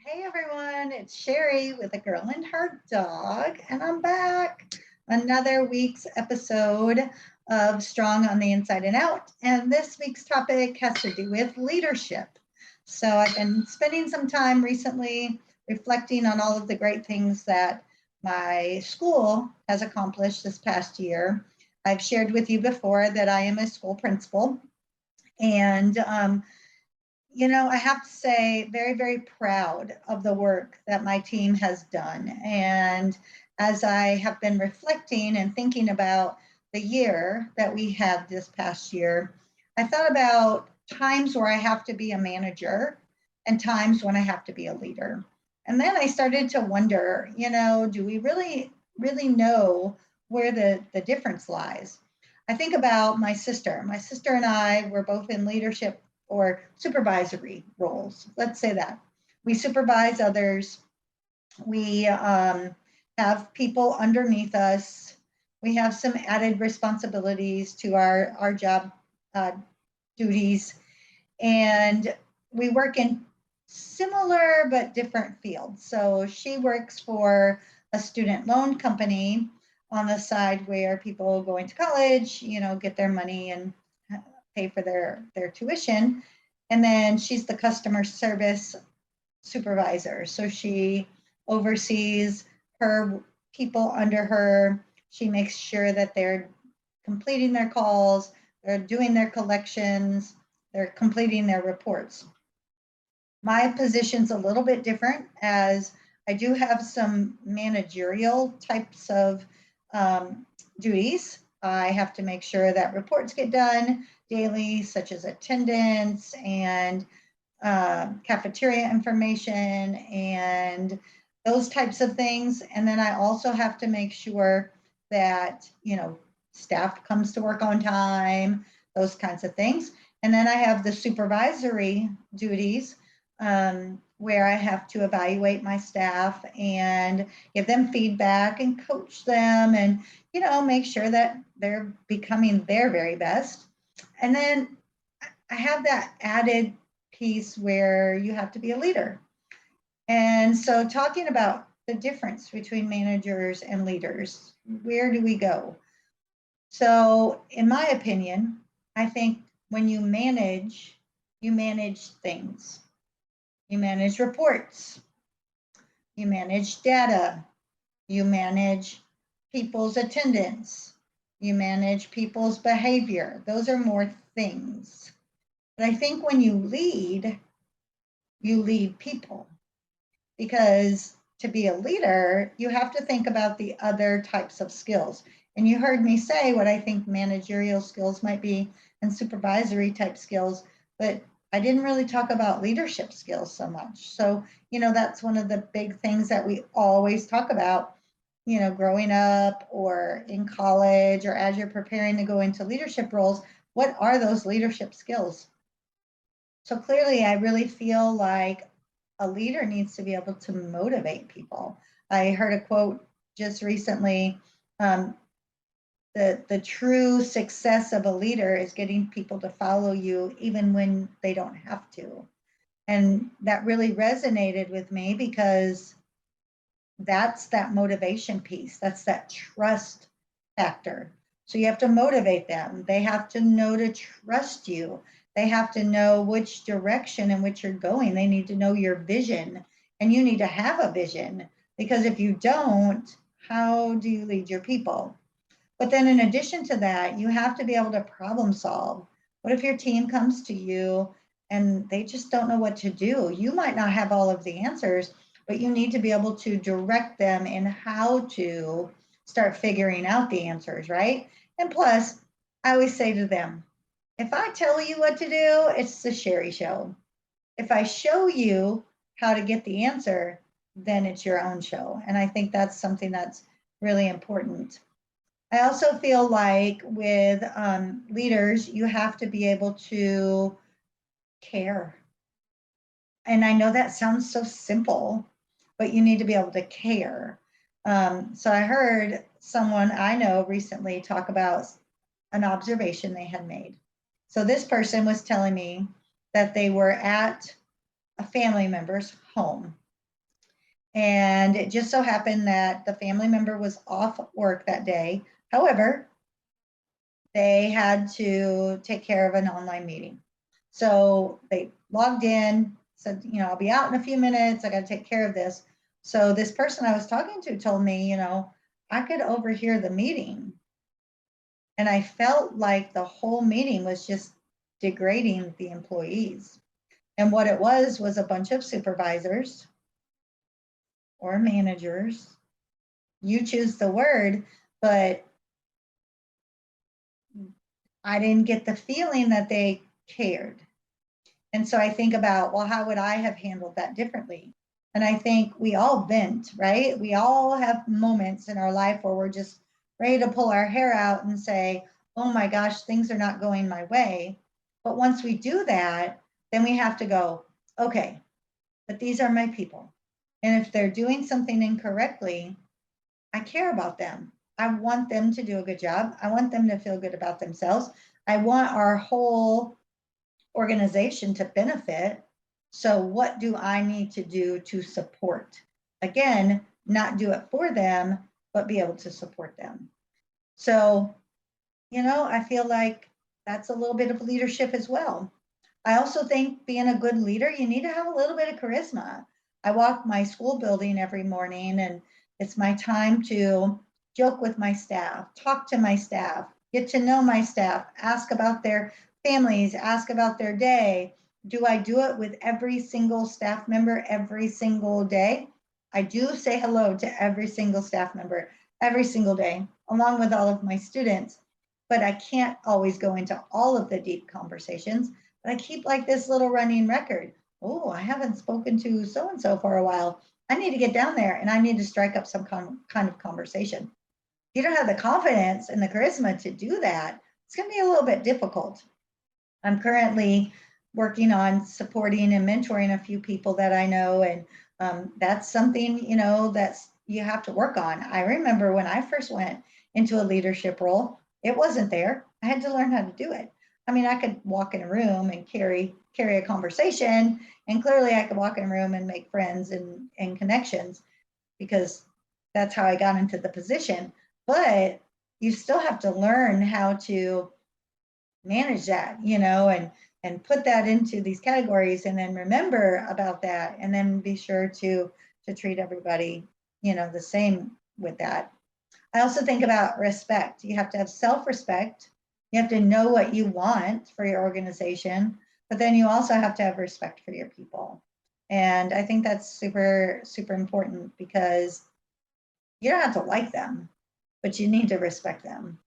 Hey everyone, it's Sherry with a Girl and Her Dog, and I'm back. Another week's episode of Strong on the Inside and Out. And this week's topic has to do with leadership. So I've been spending some time recently reflecting on all of the great things that my school has accomplished this past year. I've shared with you before that I am a school principal, and I have to say, very, very proud of the work that my team has done. And as I have been reflecting and thinking about the year that we had this past year, I thought about times where I have to be a manager and times when I have to be a leader. And then I started to wonder, do we really, really know where the difference lies? I think about my sister. My sister and I were both in leadership or supervisory roles. Let's say that. We supervise others. We have people underneath us. We have some added responsibilities to our job duties. And we work in similar but different fields. So she works for a student loan company on the side where people going to college, get their money and pay for their tuition. And then she's the customer service supervisor. So she oversees her people under her. She makes sure that they're completing their calls, they're doing their collections, they're completing their reports. My position's a little bit different, as I do have some managerial types of duties. I have to make sure that reports get done daily, such as attendance and cafeteria information and those types of things. And then I also have to make sure that, staff comes to work on time, those kinds of things. And then I have the supervisory duties, where I have to evaluate my staff and give them feedback and coach them and, make sure that they're becoming their very best. And then I have that added piece where you have to be a leader. And so, talking about the difference between managers and leaders, where do we go? So, in my opinion, I think when you manage things. You manage reports, you manage data, you manage people's attendance, you manage people's behavior. Those are more things. But I think when you lead people, because to be a leader, you have to think about the other types of skills. And you heard me say what I think managerial skills might be and supervisory type skills, but I didn't really talk about leadership skills so much. So, that's one of the big things that we always talk about, growing up or in college or as you're preparing to go into leadership roles. What are those leadership skills? So clearly, I really feel like a leader needs to be able to motivate people. I heard a quote just recently. The true success of a leader is getting people to follow you even when they don't have to. And that really resonated with me because that's that motivation piece. That's that trust factor. So you have to motivate them. They have to know to trust you. They have to know which direction in which you're going. They need to know your vision, and you need to have a vision, because if you don't, how do you lead your people? But then in addition to that, you have to be able to problem solve. What if your team comes to you and they just don't know what to do? You might not have all of the answers, but you need to be able to direct them in how to start figuring out the answers, right? And plus, I always say to them, if I tell you what to do, it's the Sherry show. If I show you how to get the answer, then it's your own show. And I think that's something that's really important. I also feel like with leaders, you have to be able to care. And I know that sounds so simple, but you need to be able to care. So I heard someone I know recently talk about an observation they had made. So this person was telling me that they were at a family member's home, And it just so happened that the family member was off work that day. However, they had to take care of an online meeting. So they logged in, said, I'll be out in a few minutes. I got to take care of this. So this person I was talking to told me, I could overhear the meeting. And I felt like the whole meeting was just degrading the employees. And what it was a bunch of supervisors or managers. You choose the word, but I didn't get the feeling that they cared. And so I think about, well, how would I have handled that differently? And I think we all vent, right? We all have moments in our life where we're just ready to pull our hair out and say, oh my gosh, things are not going my way. But once we do that, then we have to go, okay, but these are my people. And if they're doing something incorrectly, I care about them. I want them to do a good job. I want them to feel good about themselves. I want our whole organization to benefit. So what do I need to do to support? Again, not do it for them, but be able to support them. So, I feel like that's a little bit of leadership as well. I also think being a good leader, you need to have a little bit of charisma. I walk my school building every morning, and it's my time to joke with my staff, talk to my staff, get to know my staff, ask about their families, ask about their day. Do I do it with every single staff member every single day? I do say hello to every single staff member every single day, along with all of my students, but I can't always go into all of the deep conversations. But I keep like this little running record. Oh, I haven't spoken to so-and-so for a while. I need to get down there and I need to strike up some kind of conversation. If you don't have the confidence and the charisma to do that, it's going to be a little bit difficult. I'm currently working on supporting and mentoring a few people that I know, and that's something, that's you have to work on. I remember when I first went into a leadership role, it wasn't there. I had to learn how to do it. I mean, I could walk in a room and carry a conversation, and clearly I could walk in a room and make friends and connections because that's how I got into the position. But you still have to learn how to manage that, and put that into these categories, and then remember about that, and then be sure to treat everybody, the same with that. I also think about respect. You have to have self-respect. You have to know what you want for your organization, but then you also have to have respect for your people. And I think that's super, super important because you don't have to like them, but you need to respect them.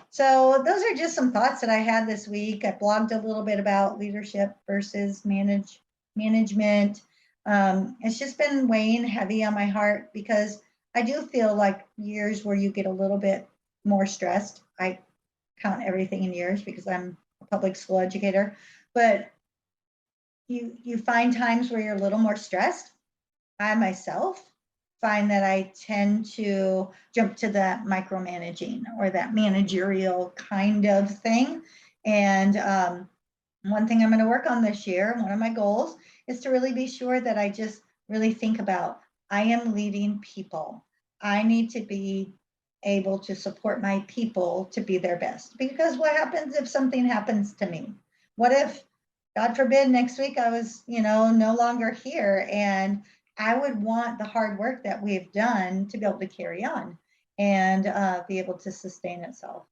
So those are just some thoughts that I had this week. I blogged a little bit about leadership versus management. It's just been weighing heavy on my heart because I do feel like years where you get a little bit more stressed. I count everything in years because I'm a public school educator, but you find times where you're a little more stressed. I myself find that I tend to jump to that micromanaging or that managerial kind of thing. And one thing I'm going to work on this year, one of my goals, is to really be sure that I just really think about, I am leading people. I need to be able to support my people to be their best. Because what happens if something happens to me? What if, God forbid, next week I was, no longer here, and I would want the hard work that we've done to be able to carry on and be able to sustain itself.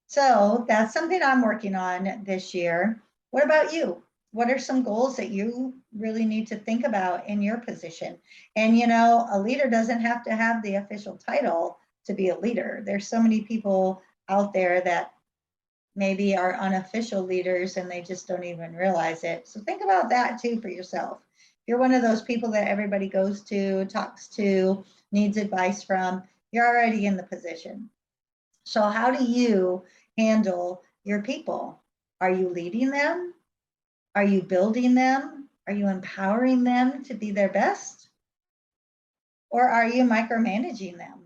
So that's something I'm working on this year. What about you? What are some goals that you really need to think about in your position? And, a leader doesn't have to have the official title to be a leader. There's so many people out there that maybe are unofficial leaders and they just don't even realize it. So think about that too for yourself. If you're one of those people that everybody goes to, talks to, needs advice from, you're already in the position. So how do you handle your people? Are you leading them? Are you building them? Are you empowering them to be their best? Or are you micromanaging them?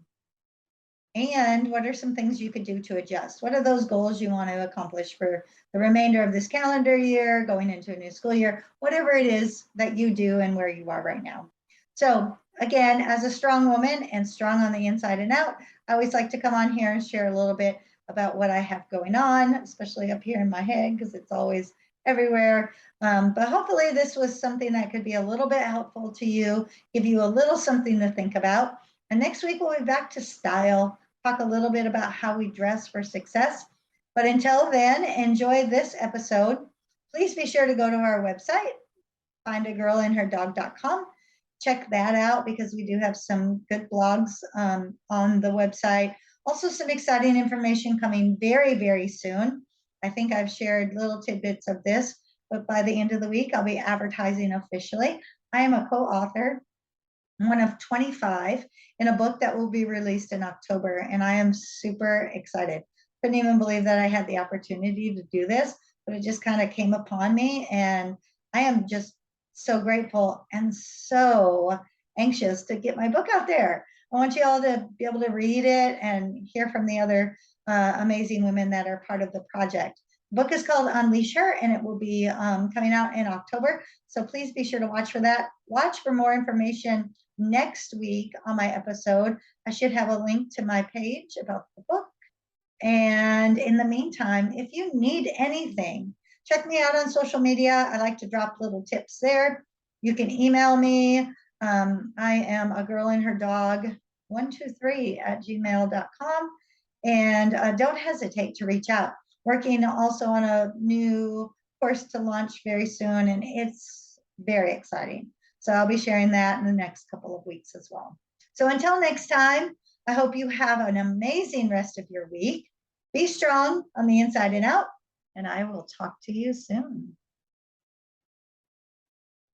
And what are some things you could do to adjust? What are those goals you want to accomplish for the remainder of this calendar year, going into a new school year, whatever it is that you do and where you are right now? So again, as a strong woman and strong on the inside and out, I always like to come on here and share a little bit about what I have going on, especially up here in my head, because it's always everywhere. But hopefully this was something that could be a little bit helpful to you, give you a little something to think about. And next week we'll be back to style, talk a little bit about how we dress for success. But until then, enjoy this episode. Please be sure to go to our website, findagirlandherdog.com. Check that out because we do have some good blogs on the website. Also some exciting information coming very, very soon. I think I've shared little tidbits of this, but by the end of the week, I'll be advertising officially. I am a co-author, one of 25, in a book that will be released in October, and I am super excited. Couldn't even believe that I had the opportunity to do this, but it just kind of came upon me, and I am just so grateful and so anxious to get my book out there. I want you all to be able to read it and hear from the other amazing women that are part of the project. The book is called Unleash Her, and it will be coming out in October. So please be sure to watch for that. Watch for more information next week on my episode. I should have a link to my page about the book. And in the meantime, if you need anything, check me out on social media. I like to drop little tips there. You can email me. I am a girl and her dog 123@gmail.com. And don't hesitate to reach out. Working also on a new course to launch very soon, and it's very exciting. So I'll be sharing that in the next couple of weeks as well. So until next time, I hope you have an amazing rest of your week. Be strong on the inside and out, and I will talk to you soon.